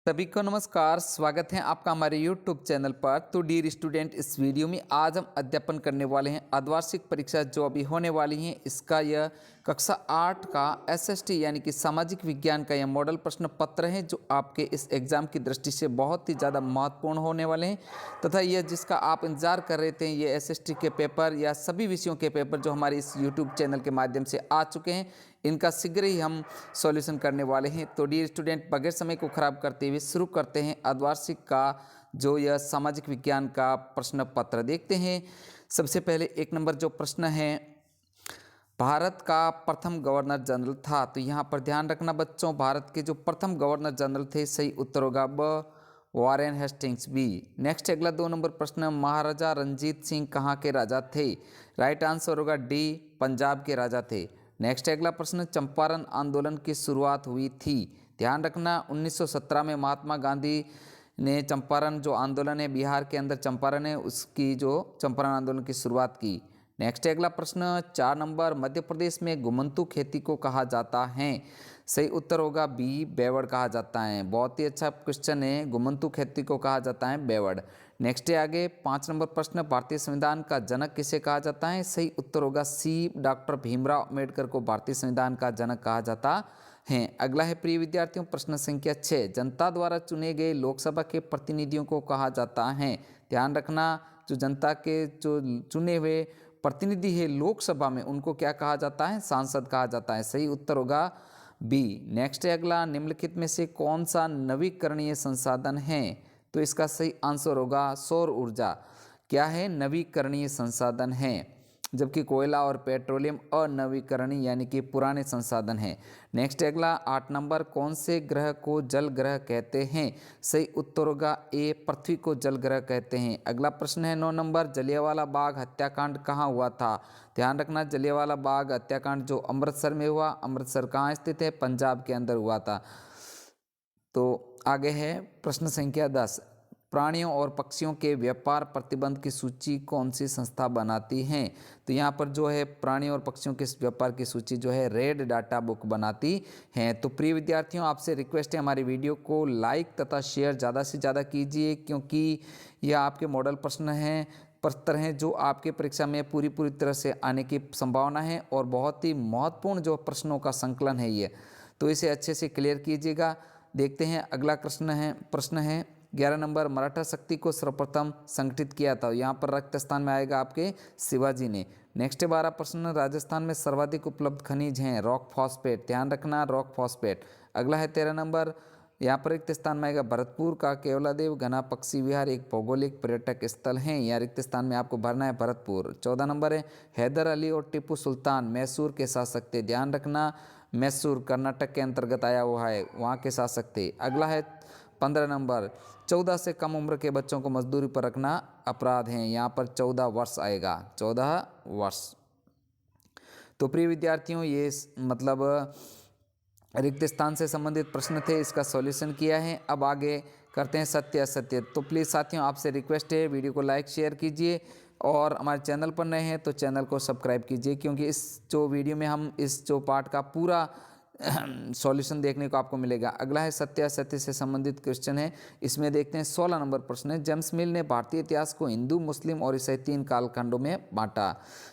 सभी को नमस्कार। स्वागत है आपका हमारे YouTube चैनल पर। तो डियर स्टूडेंट, इस वीडियो में आज हम अध्यापन करने वाले हैं अर्धवार्षिक परीक्षा जो अभी होने वाली है। इसका यह कक्षा 8 का SST यानी कि सामाजिक विज्ञान का यह मॉडल प्रश्न पत्र है जो आपके इस एग्ज़ाम की दृष्टि से बहुत ही ज़्यादा महत्वपूर्ण होने वाले हैं तथा यह जिसका आप इंतज़ार कर रहे थे, ये SST के पेपर या सभी विषयों के पेपर जो हमारे इस YouTube चैनल के माध्यम से आ चुके हैं, इनका शीघ्र ही हम सॉल्यूशन करने वाले हैं। तो डियर स्टूडेंट, बगैर समय को खराब करते हुए शुरू करते हैं अर्धवार्षिक का जो यह सामाजिक विज्ञान का प्रश्न पत्र। देखते हैं सबसे पहले 1 नंबर जो प्रश्न है, भारत का प्रथम गवर्नर जनरल था। तो यहाँ पर ध्यान रखना बच्चों, भारत के जो प्रथम गवर्नर जनरल थे, सही उत्तर होगा ब वॉरेन हेस्टिंग्स बी। नेक्स्ट अगला 2 नंबर प्रश्न, महाराजा रंजीत सिंह कहाँ के राजा थे। राइट आंसर होगा डी, पंजाब के राजा थे। नेक्स्ट अगला प्रश्न, चंपारण आंदोलन की शुरुआत हुई थी। ध्यान रखना 1917 में महात्मा गांधी ने चंपारण जो आंदोलन है, बिहार के अंदर चंपारण है, उसकी जो चंपारण आंदोलन की शुरुआत की। नेक्स्ट अगला प्रश्न 4 नंबर, मध्य प्रदेश में गुमंतु खेती को कहा जाता है। सही उत्तर होगा बी, बेवड़ कहा जाता है। बहुत ही अच्छा क्वेश्चन है, गुमंतु खेती को कहा जाता है बेवड़। नेक्स्ट है आगे 5 नंबर प्रश्न, भारतीय संविधान का जनक किसे कहा जाता है। सही उत्तर होगा सी, डॉक्टर भीमराव अम्बेडकर को भारतीय संविधान का जनक कहा जाता है। अगला है प्रिय विद्यार्थियों प्रश्न संख्या 6, जनता द्वारा चुने गए लोकसभा के प्रतिनिधियों को कहा जाता है। ध्यान रखना, जो जनता के जो चुने हुए प्रतिनिधि है लोकसभा में, उनको क्या कहा जाता है, सांसद कहा जाता है। सही उत्तर होगा बी। नेक्स्ट है अगला, निम्नलिखित में से कौन सा नवीकरणीय संसाधन है। तो इसका सही आंसर होगा सौर ऊर्जा। क्या है, नवीकरणीय संसाधन है, जबकि कोयला और पेट्रोलियम अनवीकरणीय यानी कि पुराने संसाधन हैं। नेक्स्ट अगला 8 नंबर, कौन से ग्रह को जल ग्रह कहते हैं। सही उत्तर होगा ए, पृथ्वी को जल ग्रह कहते हैं। अगला प्रश्न है 9 नंबर, जलियांवाला बाग हत्याकांड कहाँ हुआ था। ध्यान रखना, जलियांवाला बाग हत्याकांड जो अमृतसर में हुआ। अमृतसर कहाँ स्थित है, पंजाब के अंदर हुआ था। तो आगे है प्रश्न संख्या 10, प्राणियों और पक्षियों के व्यापार प्रतिबंध की सूची कौन सी संस्था बनाती है। तो यहाँ पर जो है प्राणियों और पक्षियों के व्यापार की सूची जो है रेड डाटा बुक बनाती है। तो प्रिय विद्यार्थियों, आपसे रिक्वेस्ट है हमारी वीडियो को लाइक तथा शेयर ज़्यादा से ज़्यादा कीजिए, क्योंकि यह आपके मॉडल प्रश्न हैं, पत्र हैं जो आपके परीक्षा में पूरी तरह से आने की संभावना है और बहुत ही महत्वपूर्ण जो प्रश्नों का संकलन है ये, तो इसे अच्छे से क्लियर कीजिएगा। देखते हैं अगला प्रश्न है 11 नंबर, मराठा शक्ति को सर्वप्रथम संगठित किया था। यहाँ पर रक्त स्थान में आएगा आपके शिवाजी ने। नेक्स्ट 12 प्रश्न, राजस्थान में सर्वाधिक उपलब्ध खनिज हैं रॉक फॉस्फेट। ध्यान रखना, रॉक फॉस्फेट। अगला है 13 नंबर, यहाँ पर रिक्त स्थान में आएगा भरतपुर का केवलादेव घना पक्षी विहार एक भौगोलिक पर्यटक स्थल है। यहाँ रिक्त स्थान में आपको भरना है भरतपुर। 14 नंबर है, हैदर अली और टीपू सुल्तान मैसूर के शासक थे। ध्यान रखना, मैसूर कर्नाटक के अंतर्गत आया हुआ है, वहाँ के शासक थे। अगला है 15 नंबर, 14 से कम उम्र के बच्चों को मजदूरी पर रखना अपराध है। यहाँ पर 14 वर्ष आएगा, 14 वर्ष। तो प्रिय विद्यार्थियों, ये मतलब रिक्त स्थान से संबंधित प्रश्न थे, इसका सॉल्यूशन किया है। अब आगे करते हैं सत्य असत्य। तो प्लीज़ साथियों, आपसे रिक्वेस्ट है वीडियो को लाइक शेयर कीजिए और हमारे चैनल पर नए हैं तो चैनल को सब्सक्राइब कीजिए, क्योंकि इस जो वीडियो में हम इस जो पार्ट का पूरा सॉल्यूशन देखने को आपको मिलेगा। अगला है सत्य असत्य से संबंधित क्वेश्चन है, इसमें देखते हैं 16 नंबर प्रश्न है, जेम्स मिल ने भारतीय इतिहास को हिंदू, मुस्लिम और ईसाई 3 कालखंडों में बांटा।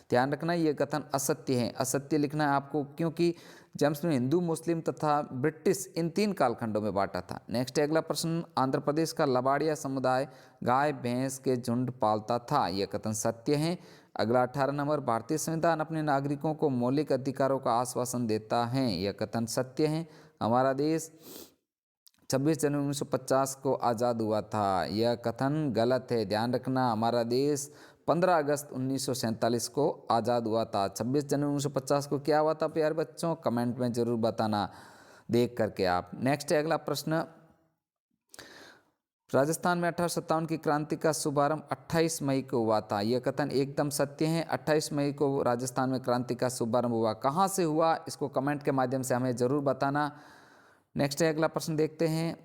ध्यान रखना, यह कथन असत्य है, असत्य लिखना है आपको, क्योंकि जेम्स ने हिंदू, मुस्लिम तथा ब्रिटिश इन 3 कालखंडों में बांटा था। नेक्स्ट अगला प्रश्न, आंध्र प्रदेश का लबाड़िया समुदाय गाय भैंस के झुंड पालता था। यह कथन सत्य है। अगला 18 नंबर, भारतीय संविधान अपने नागरिकों को मौलिक अधिकारों का आश्वासन देता है। यह कथन सत्य है। हमारा देश 26 जनवरी 1950 को आज़ाद हुआ था। यह कथन गलत है। ध्यान रखना, हमारा देश 15 अगस्त 1947 को आज़ाद हुआ था। 26 जनवरी 1950 को क्या हुआ था प्यारे बच्चों, कमेंट में ज़रूर बताना देख करके आप। नेक्स्ट है अगला प्रश्न, राजस्थान में 1857 की क्रांति का शुभारंभ 28 मई को हुआ था। यह कथन एकदम सत्य है। 28 मई को राजस्थान में क्रांति का शुभारंभ हुआ। कहाँ से हुआ, इसको कमेंट के माध्यम से हमें ज़रूर बताना। नेक्स्ट है अगला प्रश्न, देखते हैं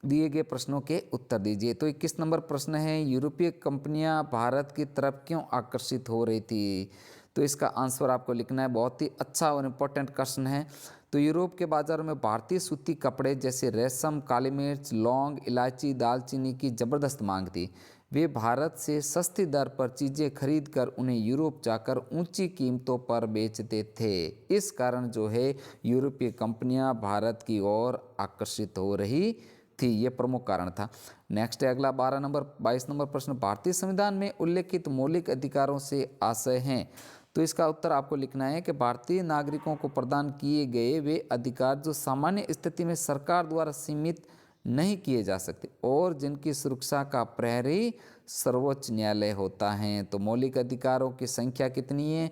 दिए गए प्रश्नों के उत्तर दीजिए। तो 21 नंबर प्रश्न है, यूरोपीय कंपनियां भारत की तरफ क्यों आकर्षित हो रही थी। तो इसका आंसर आपको लिखना है, बहुत ही अच्छा और इम्पोर्टेंट क्वेश्चन है। तो तो यूरोप के बाज़ारों में भारतीय सूती कपड़े जैसे रेशम, काली मिर्च, लौंग, इलायची, दालचीनी की ज़बरदस्त मांग थी। वे भारत से सस्ती दर पर चीज़ें खरीद कर उन्हें यूरोप जाकर ऊंची कीमतों पर बेचते थे। इस कारण जो है यूरोपीय कंपनियां भारत की ओर आकर्षित हो रही थी, ये प्रमुख कारण था। नेक्स्ट है अगला 22 नंबर प्रश्न, भारतीय संविधान में उल्लेखित मौलिक अधिकारों से आशय हैं। तो इसका उत्तर आपको लिखना है कि भारतीय नागरिकों को प्रदान किए गए वे अधिकार जो सामान्य स्थिति में सरकार द्वारा सीमित नहीं किए जा सकते और जिनकी सुरक्षा का प्रहरी सर्वोच्च न्यायालय होता है। तो मौलिक अधिकारों की संख्या कितनी है?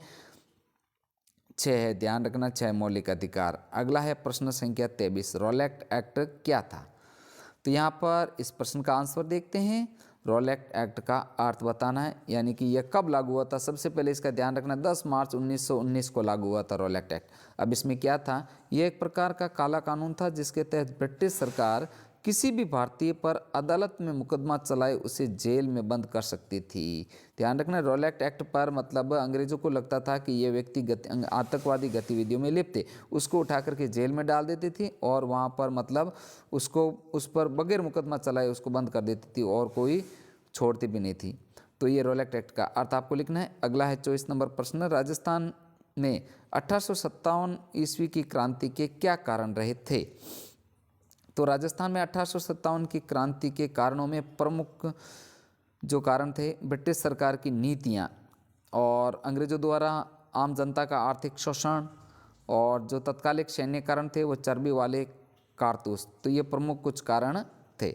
6 है, ध्यान रखना 6 मौलिक अधिकार। अगला है प्रश्न संख्या 23, रॉलेट एक्ट क्या था? तो यहाँ पर इस प्रश्न का आंसर देखते हैं। रॉलेट एक्ट का अर्थ बताना है, यानी कि यह कब लागू हुआ था। सबसे पहले इसका ध्यान रखना, 10 मार्च 1919 को लागू हुआ था रॉलेट एक्ट। अब इसमें क्या था? यह एक प्रकार का काला कानून था जिसके तहत ब्रिटिश सरकार किसी भी भारतीय पर अदालत में मुकदमा चलाए उसे जेल में बंद कर सकती थी। ध्यान रखना, रॉलेट एक्ट पर मतलब अंग्रेजों को लगता था कि ये व्यक्ति आतंकवादी गतिविधियों में लिप्त थे, उसको उठा करके जेल में डाल देती थी और वहाँ पर मतलब उसको उस पर बगैर मुकदमा चलाए उसको बंद कर देती थी और कोई छोड़ती भी नहीं थी। तो ये रॉलेट एक्ट का अर्थ आपको लिखना है। अगला है 24 नंबर प्रश्न, राजस्थान में 1857 ईस्वी की क्रांति के क्या कारण रहे थे? तो राजस्थान में 1857 की क्रांति के कारणों में प्रमुख जो कारण थे, ब्रिटिश सरकार की नीतियां और अंग्रेजों द्वारा आम जनता का आर्थिक शोषण और जो तत्कालिक सैन्य कारण थे वो चर्बी वाले कारतूस। तो ये प्रमुख कुछ कारण थे।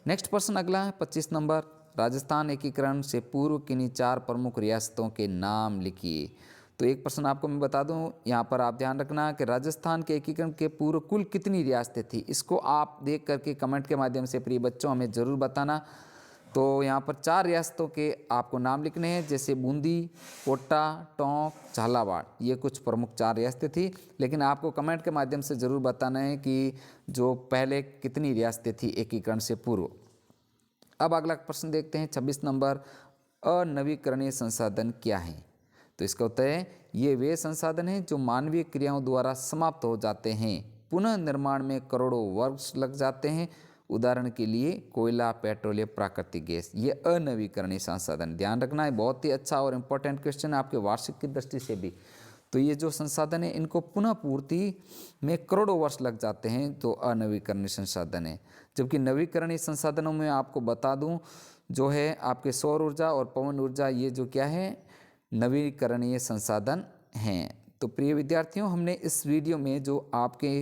नेक्स्ट प्रश्न अगला है 25 नंबर, राजस्थान एकीकरण से पूर्व किन्हीं 4 प्रमुख रियासतों के नाम लिखिए। तो एक प्रश्न आपको मैं बता दूं, यहाँ पर आप ध्यान रखना कि राजस्थान के एकीकरण के पूर्व कुल कितनी रियासतें थी। इसको आप देख करके कमेंट के माध्यम से प्रिय बच्चों हमें ज़रूर बताना। तो यहाँ पर 4 रियासतों के आपको नाम लिखने हैं, जैसे बूंदी, कोटा, टोंक, झालावाड़। ये कुछ प्रमुख 4 रियासतें थी, लेकिन आपको कमेंट के माध्यम से ज़रूर बताना है कि जो पहले कितनी रियासतें थी एकीकरण से पूर्व। अब अगला प्रश्न देखते हैं 26 नंबर, अनवीकरणीय संसाधन क्या है? तो इसका उत्तर है, ये वे संसाधन हैं जो मानवीय क्रियाओं द्वारा समाप्त हो जाते हैं, पुनः निर्माण में करोड़ों वर्ष लग जाते हैं। उदाहरण के लिए कोयला, पेट्रोलियम, प्राकृतिक गैस, ये अनवीकरणीय संसाधन। ध्यान रखना है, बहुत ही अच्छा और इम्पोर्टेंट क्वेश्चन है आपके वार्षिक की दृष्टि से भी। तो ये जो संसाधन है इनको पुनः पूर्ति में करोड़ों वर्ष लग जाते हैं, तो अनवीकरणीय संसाधन है। जबकि नवीकरणीय संसाधनों में आपको बता दूं जो है आपके सौर ऊर्जा और पवन ऊर्जा, ये जो क्या है नवीकरणीय संसाधन हैं। तो प्रिय विद्यार्थियों, हमने इस वीडियो में जो आपके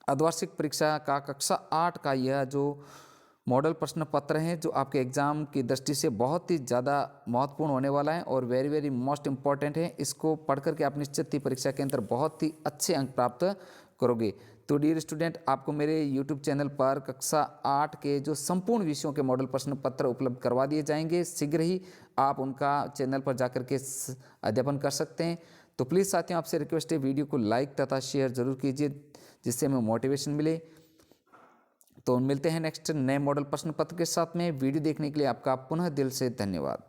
अर्धवार्षिक परीक्षा का कक्षा 8 का यह जो मॉडल प्रश्न पत्र हैं जो आपके एग्जाम की दृष्टि से बहुत ही ज़्यादा महत्वपूर्ण होने वाला है और वेरी वेरी मोस्ट इम्पॉर्टेंट है, इसको पढ़ करके आप निश्चित ही परीक्षा के अंदर बहुत ही अच्छे अंक प्राप्त करोगे। तो डियर स्टूडेंट, आपको मेरे यूट्यूब चैनल पर कक्षा 8 के जो संपूर्ण विषयों के मॉडल प्रश्न पत्र उपलब्ध करवा दिए जाएंगे। शीघ्र ही आप उनका चैनल पर जाकर के अध्ययन कर सकते हैं। तो प्लीज़ साथियों, आपसे रिक्वेस्ट है, वीडियो को लाइक तथा शेयर जरूर कीजिए जिससे हमें मोटिवेशन मिले। तो मिलते हैं नेक्स्ट नए मॉडल प्रश्न पत्र के साथ में। वीडियो देखने के लिए आपका पुनः दिल से धन्यवाद।